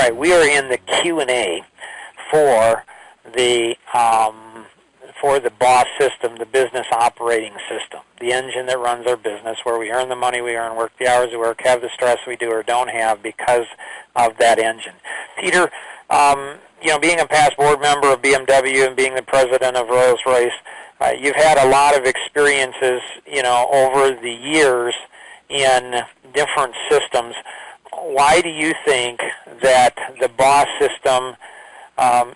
right. We are in the Q&A for the BOSS system, the business operating system, the engine that runs our business, where we earn the money we earn, work the hours we work, have the stress we do or don't have because of that engine. Peter, being a past board member of BMW and being the president of Rolls-Royce, you've had a lot of experiences, over the years in different systems. Why do you think that the BOSS system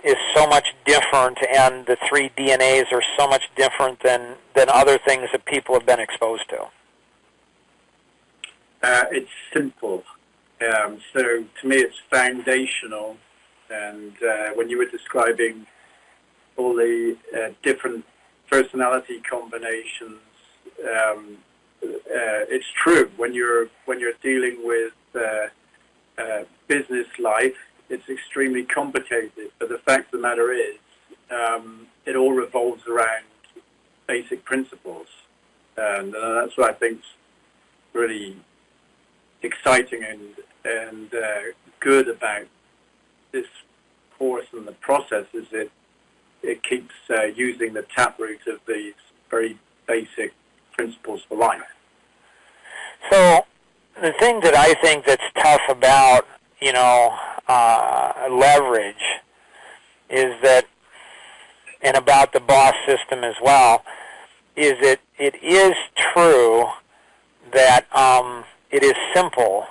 is so much different, and the 3 DNAs are so much different than other things that people have been exposed to? It's simple. So to me, it's foundational. And when you were describing all the different personality combinations, it's true. When you're dealing with business life, it's extremely complicated. But the fact of the matter is, it all revolves around basic principles, and that's what I think's really exciting and good about this course and the process is it keeps using the taproot of these very basic principles for life. So the thing that I think that's tough about, leverage is that, and about the BOSS system as well, is it is true that it is simple,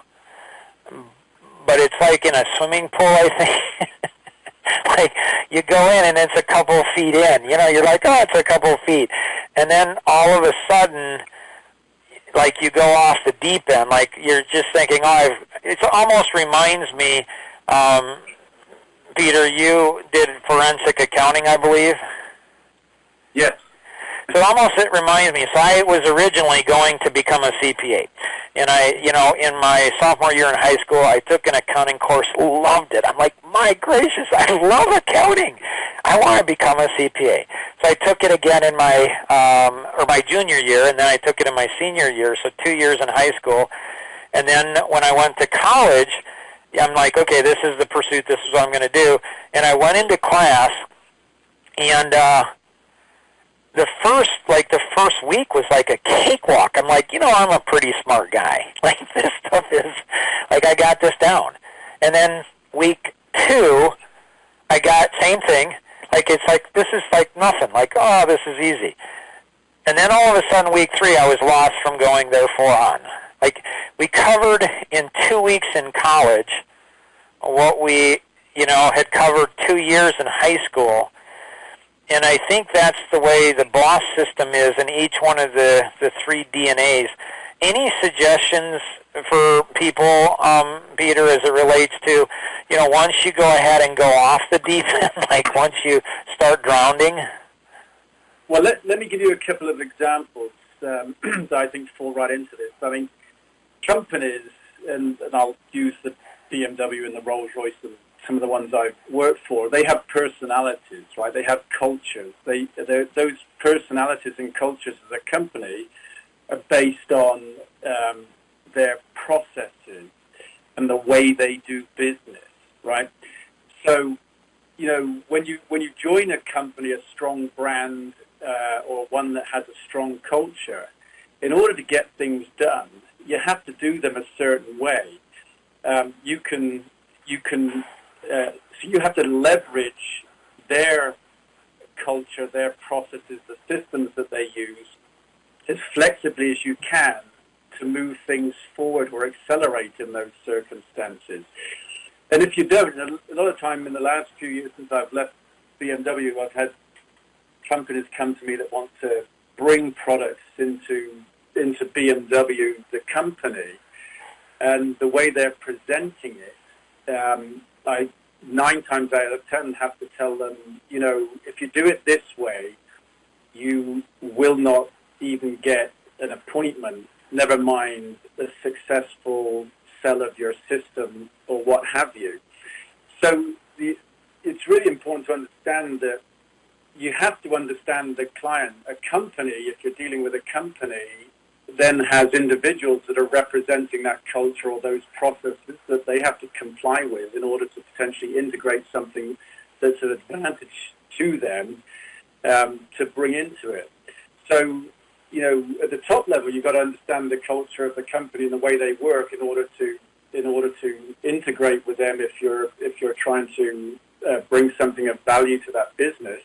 but it's like in a swimming pool, I think. Like, you go in and it's a couple of feet in. You're like, oh, it's a couple of feet. And then all of a sudden, like, you go off the deep end. Like, you're just thinking, it almost reminds me, Peter, you did forensic accounting, I believe? Yes. So it reminds me. So I was originally going to become a CPA. And in my sophomore year in high school, I took an accounting course, loved it. I'm like, my gracious, I love accounting. I want to become a CPA. So I took it again in my junior year, and then I took it in my senior year, so 2 years in high school. And then when I went to college, I'm like, okay, this is the pursuit, this is what I'm going to do. And I went into class, and the first week was like a cakewalk. I'm like, I'm a pretty smart guy. Like, this stuff is, like, I got this down. And then week 2, I got same thing. Like, it's like, this is like nothing. Like, oh, this is easy. And then all of a sudden, week 3, I was lost from going therefore on. Like, we covered in 2 weeks in college what we, had covered 2 years in high school. And I think that's the way the BOSS system is in each one of the 3 DNAs. Any suggestions for people, Peter, as it relates to, once you go ahead and go off the deep end, like once you start drowning? Well, let me give you a couple of examples that I think fall right into this. I mean, companies, and I'll use the BMW and the Rolls-Royce and some of the ones I've worked for, they have personalities, right? They have cultures. Those personalities and cultures as a company are based on their processes and the way they do business, right? So, when you join a company, a strong brand, or one that has a strong culture, in order to get things done, you have to do them a certain way. So you have to leverage their culture, their processes, the systems that they use as flexibly as you can to move things forward or accelerate in those circumstances. And if you don't, a lot of time in the last few years since I've left BMW, I've had companies come to me that want to bring products into BMW, the company, and the way they're presenting it, I 9 times out of 10 have to tell them, if you do it this way, you will not even get an appointment, never mind a successful sell of your system or what have you. So it's really important to understand that you have to understand the client. A company, if you're dealing with a company, then has individuals that are representing that culture or those processes that they have to comply with in order to potentially integrate something that's an advantage to them to bring into it. So, at the top level, you've got to understand the culture of the company and the way they work in order to integrate with them if you're trying to bring something of value to that business.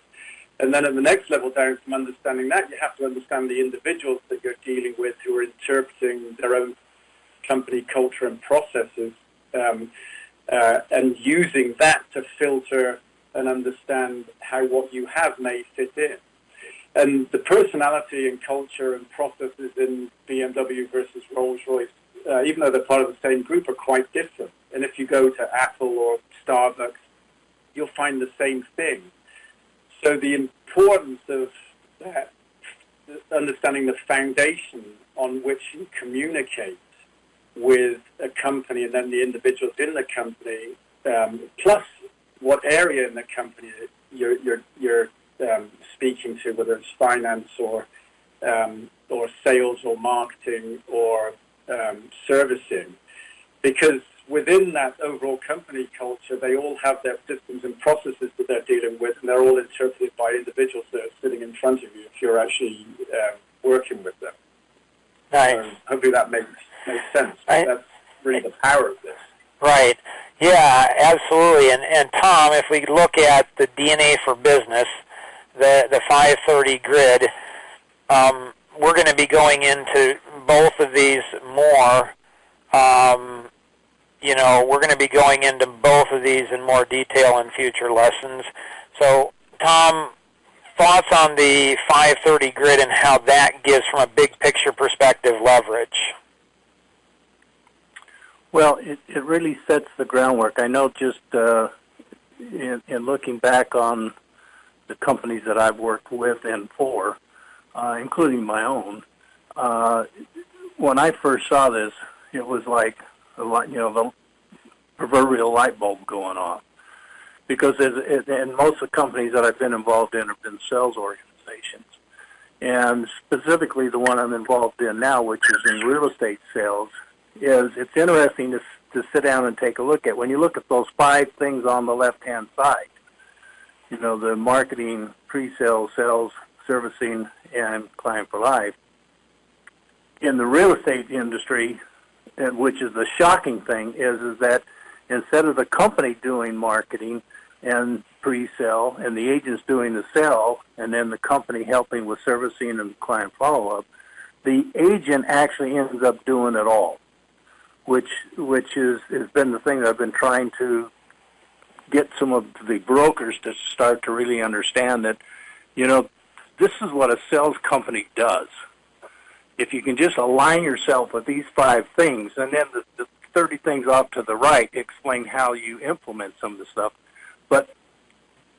And then at the next level down from understanding that, you have to understand the individuals that you're dealing with who are interpreting their own company culture and processes and using that to filter and understand how what you have may fit in. And the personality and culture and processes in BMW versus Rolls-Royce, even though they're part of the same group, are quite different. And if you go to Apple or Starbucks, you'll find the same thing. So the importance of that, understanding the foundation on which you communicate with a company and then the individuals in the company, plus what area in the company you're speaking to, whether it's finance or sales or marketing or servicing, because within that overall company culture, they all have their systems and processes that they're dealing with, and they're all interpreted by individuals that are sitting in front of you if you're actually working with them. Nice. So hopefully that makes sense. That's really the power of this. Right. Yeah, absolutely. And Tom, if we look at the DNA for business, the 530 grid, we're going to be going into both of these more. We're going to be going into both of these in more detail in future lessons. So, Tom, thoughts on the 530 grid and how that gives, from a big picture perspective, leverage? Well, it really sets the groundwork. I know just in looking back on the companies that I've worked with and for, including my own, when I first saw this, it was like, the proverbial light bulb going off. Because and most of the companies that I've been involved in have been sales organizations. And specifically the one I'm involved in now, which is in real estate sales, it's interesting to sit down and take a look at. When you look at those 5 things on the left-hand side, the marketing, pre-sales, sales, servicing, and client for life, in the real estate industry, which is the shocking thing, is that instead of the company doing marketing and pre-sale and the agents doing the sale and then the company helping with servicing and client follow-up, the agent actually ends up doing it all, which has been the thing that I've been trying to get some of the brokers to start to really understand that, this is what a sales company does. If you can just align yourself with these 5 things, and then the 30 things off to the right explain how you implement some of the stuff. But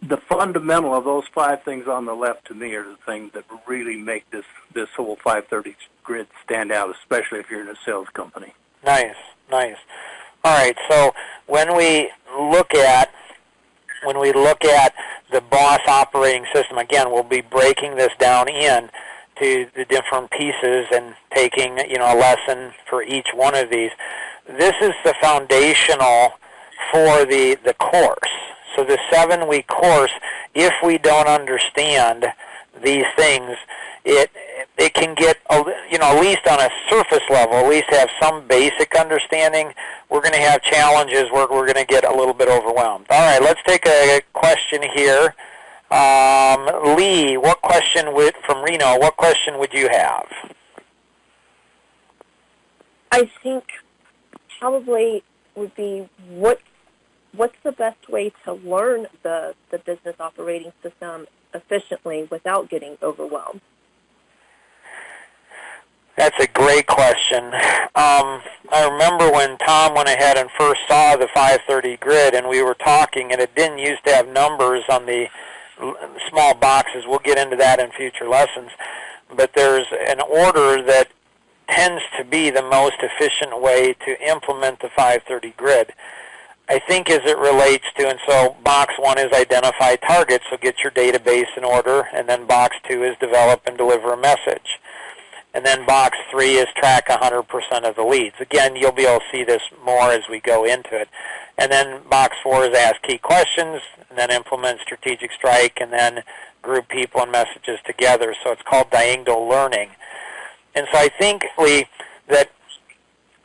the fundamental of those 5 things on the left, to me, are the things that really make this whole 530 grid stand out, especially if you're in a sales company. Nice. All right. So when we look at the BOSS operating system, again, we'll be breaking this down in to the different pieces and taking, a lesson for each one of these. This is the foundational for the course. So the 7-week course, if we don't understand these things, it can get, at least on a surface level, at least have some basic understanding. We're going to have challenges where we're going to get a little bit overwhelmed. All right, let's take a question here. Lee, from Reno, what question would you have? I think probably would be what's the best way to learn the business operating system efficiently without getting overwhelmed? That's a great question. I remember when Tom went ahead and first saw the 530 grid, and we were talking, and it didn't used to have numbers on the small boxes. We'll get into that in future lessons. But there's an order that tends to be the most efficient way to implement the 530 grid. I think as it relates to, and so box 1 is identify targets, so get your database in order, and then box 2 is develop and deliver a message. And then box 3 is track 100% of the leads. Again, you'll be able to see this more as we go into it. And then box 4 is ask key questions, and then implement strategic strike, and then group people and messages together. So it's called diagonal learning. And so I think, Lee, that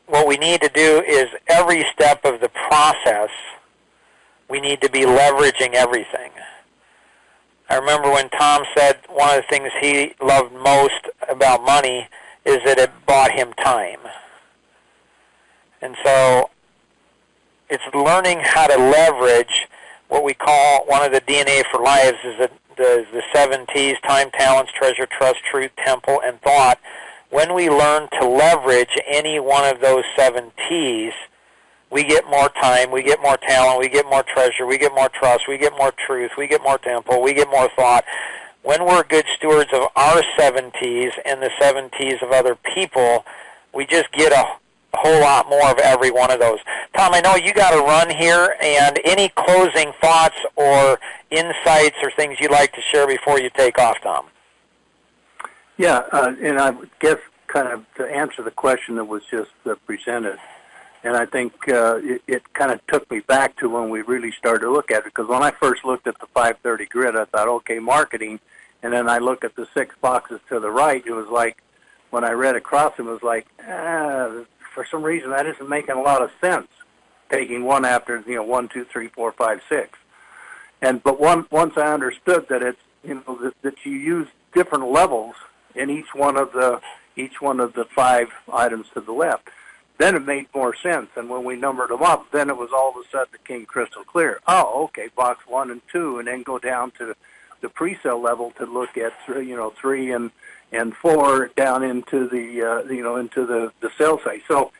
what we need to do is every step of the process, we need to be leveraging everything. I remember when Tom said one of the things he loved most about money is that it bought him time. And so it's learning how to leverage what we call one of the DNA for lives is the 7 T's, time, talents, treasure, trust, truth, temple, and thought. When we learn to leverage any one of those 7 T's, we get more time, we get more talent, we get more treasure, we get more trust, we get more truth, we get more temple, we get more thought. When we're good stewards of our 7 T's and the 7 T's of other people, we just get a whole lot more of every one of those. Tom, I know you got to run here, and any closing thoughts or insights or things you'd like to share before you take off, Tom? Yeah, and I guess kind of to answer the question that was just presented, and I think it kind of took me back to when we really started to look at it, because when I first looked at the 530 grid, I thought, okay, marketing, and then I look at the 6 boxes to the right, it was like, when I read across it was like, for some reason that isn't making a lot of sense, taking one after, 1, 2, 3, 4, 5, 6. But once I understood that it's, that you use different levels in each one of the 5 items to the left, then it made more sense. And when we numbered them up, then it was all of a sudden it came crystal clear. Oh, okay, box 1 and 2, and then go down to the pre-sale level to look at 3 and 4 down into the sales site. So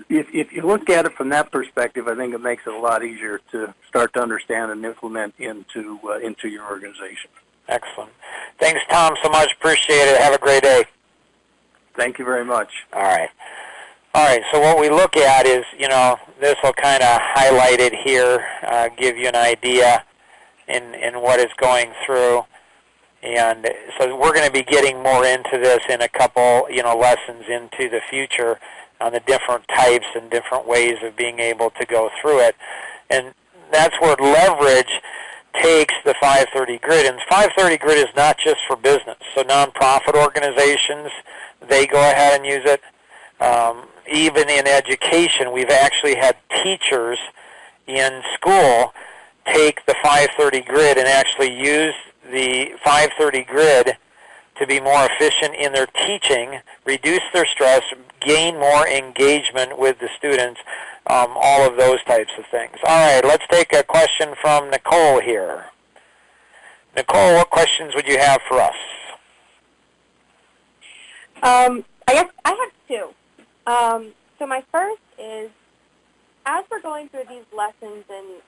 if you look at it from that perspective, I think it makes it a lot easier to start to understand and implement into your organization. Excellent. Thanks, Tom, so much. Appreciate it. Have a great day. Thank you very much. All right. So what we look at is, this will kind of highlight it here, give you an idea in what it's going through. And so we're going to be getting more into this in a couple, lessons into the future on the different types and different ways of being able to go through it. And that's where leverage takes the 530 grid. And 530 grid is not just for business. So nonprofit organizations, they go ahead and use it. Even in education, we've actually had teachers in school take the 530 grid and actually use the 530 grid to be more efficient in their teaching, reduce their stress, gain more engagement with the students, all of those types of things. All right, let's take a question from Nicole here. Nicole, what questions would you have for us? I guess I have 2. So my first is, as we're going through these lessons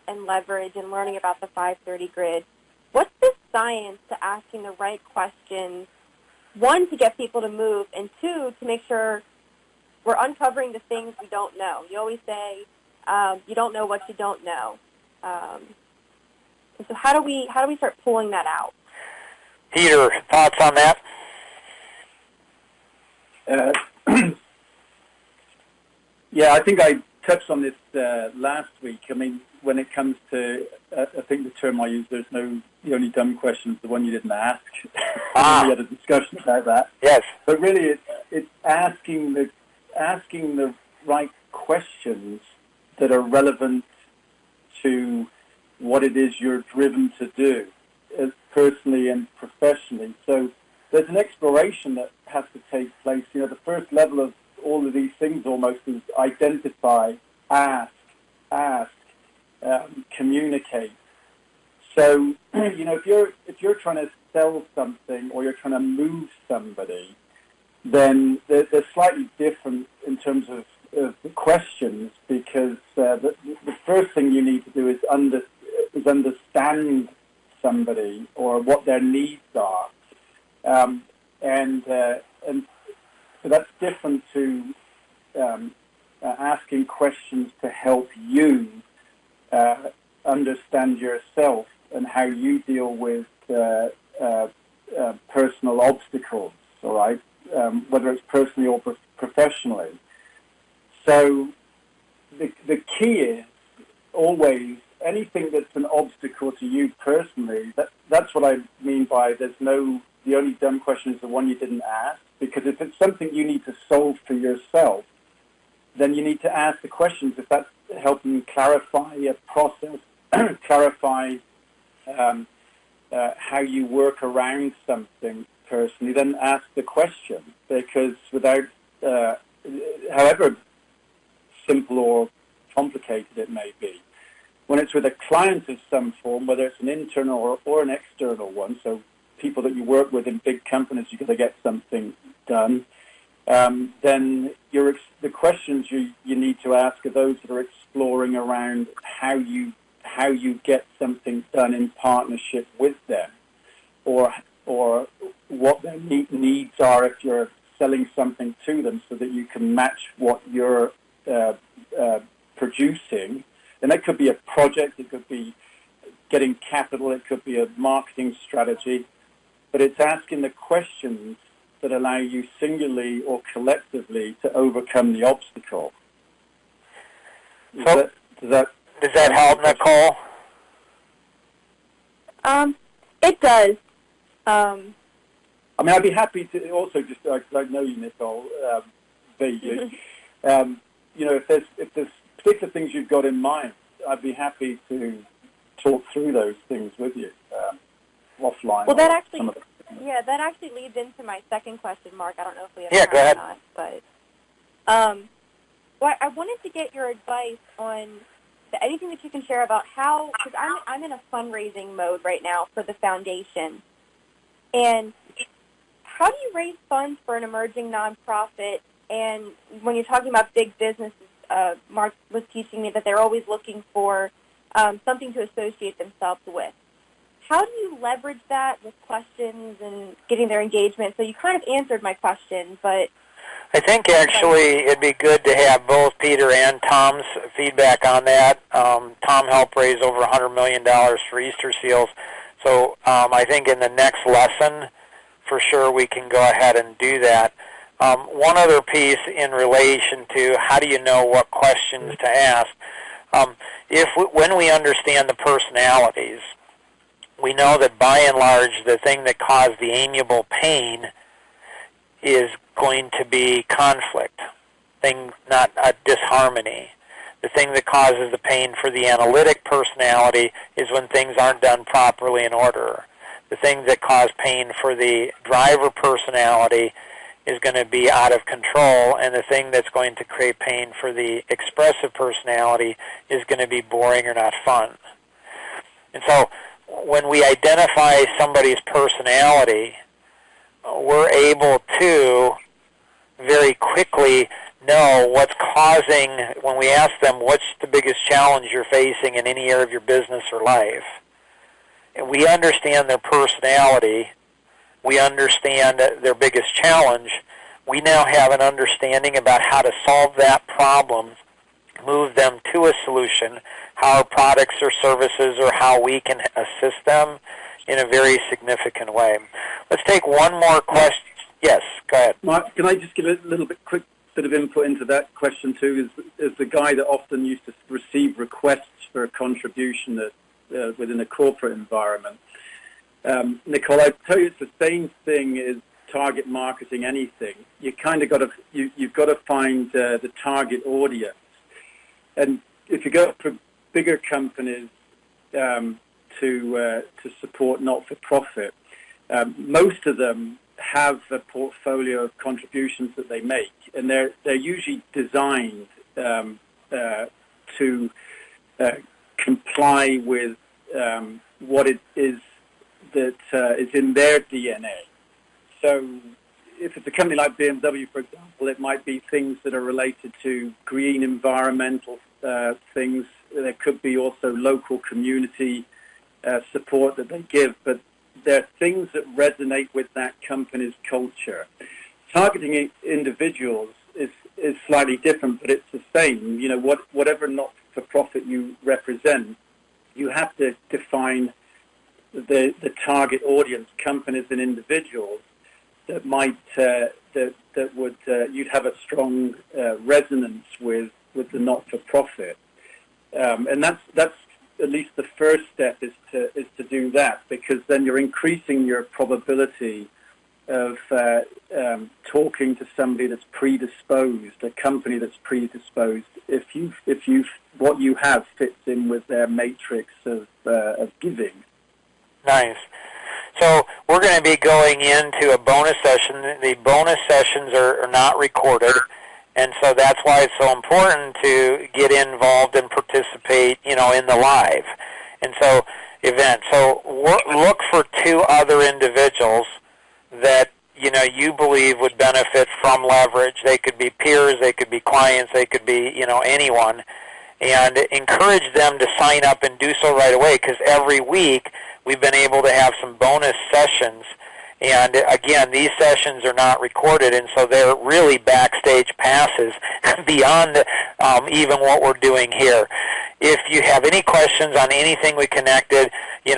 and leverage and learning about the 530 grid, what's the science to asking the right questions, 1, to get people to move, and 2, to make sure we're uncovering the things we don't know? You always say, you don't know what you don't know. So how do we start pulling that out? Peter, thoughts on that? Yeah, I think I touched on this last week. I mean, when it comes to, I think the term I use, the only dumb question is the one you didn't ask. We had a discussion about that. Yes. But really, it's asking the right questions that are relevant to what it is you're driven to do, personally and professionally. So there's an exploration that has to take place. The first level of all of these things almost is identify, ask, communicate. So, if you're trying to sell something or you're trying to move somebody, then they're slightly different in terms of the questions, because the first thing you need to do is understand somebody or what their needs are, and so that's different to asking questions to help you understand yourself and how you deal with personal obstacles. All right, whether it's personally or professionally. So the key is always anything that's an obstacle to you personally. That's what I mean by the only dumb question is the one you didn't ask. Because if it's something you need to solve for yourself, then you need to ask the questions. If that's helping clarify a process, clarify how you work around something personally, then ask the question. Because without, however simple or complicated it may be, when it's with a client of some form, whether it's an internal or an external one, so people that you work with in big companies, you're going to get something done, then the questions you need to ask are those that are exploring around how you get something done in partnership with them, or what their needs are if you're selling something to them, so that you can match what you're producing. And that could be a project, it could be getting capital, it could be a marketing strategy, but it's asking the questions that allow you singularly or collectively to overcome the obstacle. Does that help, Nicole? It does. I mean, I'd be happy to also just, I know you, Nicole, if there's particular things you've got in mind, I'd be happy to talk through those things with you offline. Well, that actually leads into my second question, Mark. I don't know if we have go ahead. Or not, but I wanted to get your advice on anything that you can share about how, because I'm in a fundraising mode right now for the foundation, and how do you raise funds for an emerging nonprofit? And when you're talking about big businesses, Mark was teaching me that they're always looking for something to associate themselves with. How do you leverage that with questions and getting their engagement? So you kind of answered my question, but I think actually it'd be good to have both Peter and Tom's feedback on that. Tom helped raise over $100 million for Easter Seals. So I think in the next lesson, for sure, we can go ahead and do that. One other piece in relation to how do you know what questions to ask, when we understand the personalities, we know that by and large the thing that caused the amiable pain is going to be conflict, not a disharmony. The thing that causes the pain for the analytic personality is when things aren't done properly in order. The thing that causes pain for the driver personality is going to be out of control, and the thing that's going to create pain for the expressive personality is going to be boring or not fun. And so when we identify somebody's personality, we're able to very quickly know what's causing, when we ask them, what's the biggest challenge you're facing in any area of your business or life? And we understand their personality. We understand their biggest challenge. We now have an understanding about how to solve that problem, move them to a solution, how our products or services or how we can assist them in a very significant way. Let's take one more question. Yes, go ahead. Mark, can I just give a little bit quick bit of input into that question too? Is the guy that often used to receive requests for a contribution that within a corporate environment. Nicole, I tell you, it's the same thing as target marketing. Anything you kind of got to you've got to find the target audience, and if you go for bigger companies to support not-for-profit, most of them have a portfolio of contributions that they make, and they're usually designed to comply with what it is that is in their DNA. So if it's a company like BMW, for example, it might be things that are related to green environmental things. There could be also local community support that they give, but they're things that resonate with that company's culture. Targeting individuals is slightly different, but it's the same. You know, whatever not-for-profit you represent, you have to define the target audience, companies and individuals that might that would you'd have a strong resonance with the not-for-profit, and that's at least the first step is to do that, because then you're increasing your probability of talking to somebody that's predisposed, a company that's predisposed, if what you have fits in with their matrix of giving. Nice. So we're going to be going into a bonus session. The bonus sessions are not recorded, and so that's why it's so important to get involved and participate, in the live. And so event. So look for 2 other individuals that you believe would benefit from leverage. They could be peers, they could be clients, they could be anyone, and encourage them to sign up and do so right away, because every week we've been able to have some bonus sessions. And again, these sessions are not recorded, and so they're really backstage passes beyond even what we're doing here. If you have any questions on anything we connected, we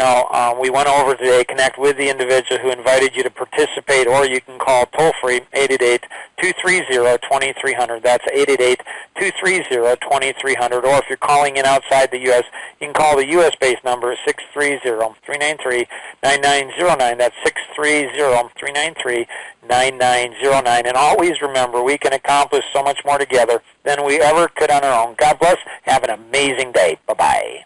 went over today, connect with the individual who invited you to participate, or you can call toll-free 888-230-2300. That's 888-230-2300. Or if you're calling in outside the U.S., you can call the U.S.-based number 630-393-9909. That's 630-393-9909. And always remember, we can accomplish so much more together than we ever could on our own. God bless. Have an amazing day. Bye-bye.